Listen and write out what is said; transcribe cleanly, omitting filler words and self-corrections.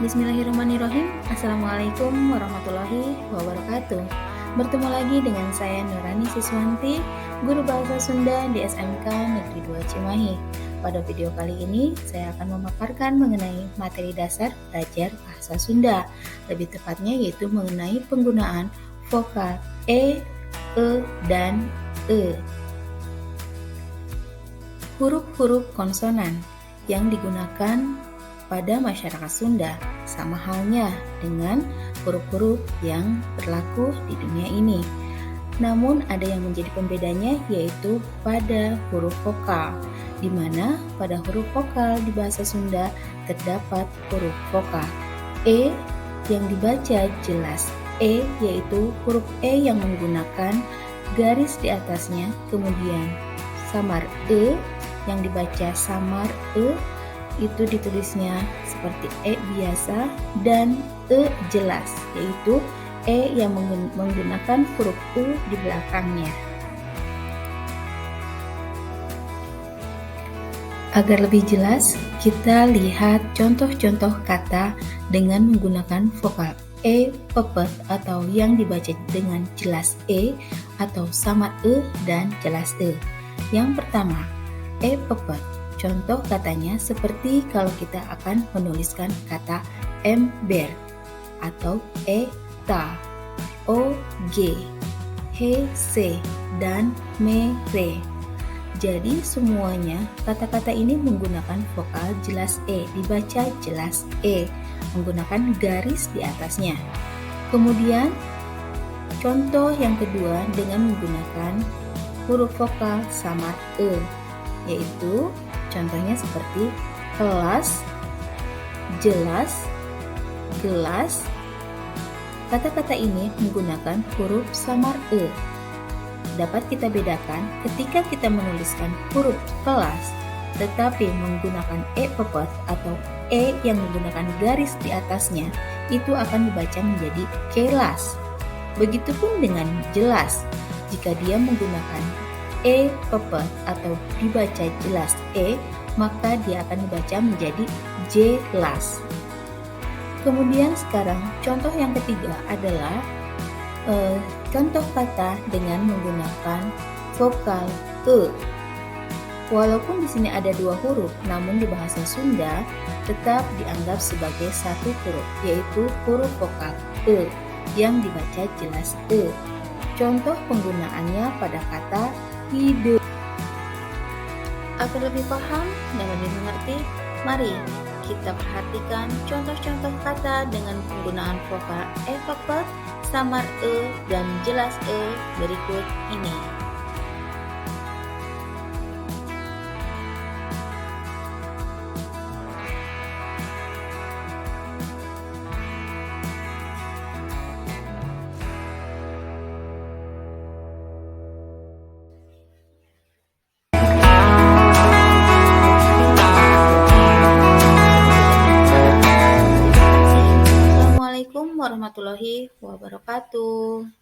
Bismillahirrahmanirrahim. Assalamualaikum warahmatullahi wabarakatuh. Bertemu lagi dengan saya Nurani Siswanti, guru bahasa Sunda di SMK Negeri 2 Cimahi. Pada video kali ini, saya akan memaparkan mengenai materi dasar belajar bahasa Sunda. Lebih tepatnya yaitu mengenai penggunaan vokal e, dan e. Huruf-huruf konsonan yang digunakan pada masyarakat Sunda sama halnya dengan huruf-huruf yang berlaku di dunia ini. Namun ada yang menjadi pembedanya yaitu pada huruf vokal, di mana pada huruf vokal di bahasa Sunda terdapat huruf vokal e yang dibaca jelas e, yaitu huruf e yang menggunakan garis di atasnya, kemudian samar e yang dibaca samar e, itu ditulisnya seperti e biasa, dan e jelas, yaitu e yang menggunakan huruf u di belakangnya. Agar lebih jelas, kita lihat contoh-contoh kata dengan menggunakan vokal e pepet atau yang dibaca dengan jelas e atau samar e dan jelas e. Yang pertama, e pepet. Contoh katanya seperti kalau kita akan menuliskan kata ember atau eta, og, hese, dan mere. Jadi semuanya kata-kata ini menggunakan vokal jelas e, dibaca jelas e, menggunakan garis di atasnya. Kemudian contoh yang kedua dengan menggunakan huruf vokal samar e, yaitu contohnya seperti kelas, jelas, gelas. Kata-kata ini menggunakan huruf samar e. Dapat kita bedakan ketika kita menuliskan huruf kelas tetapi menggunakan e pepet atau e yang menggunakan garis di atasnya, itu akan dibaca menjadi kelas. Begitupun dengan jelas, jika dia menggunakan e pepet atau dibaca jelas e, maka dia akan dibaca menjadi jelas. Kemudian sekarang contoh yang ketiga adalah contoh kata dengan menggunakan vokal e. Walaupun di sini ada dua huruf, namun di bahasa Sunda tetap dianggap sebagai satu huruf, yaitu huruf vokal e yang dibaca jelas e. Contoh penggunaannya pada kata hidup. Agar lebih paham dan lebih mengerti, mari kita perhatikan contoh-contoh kata dengan penggunaan vokal e pepet, samar e, dan jelas e berikut ini. Assalamualaikum warahmatullahi wabarakatuh.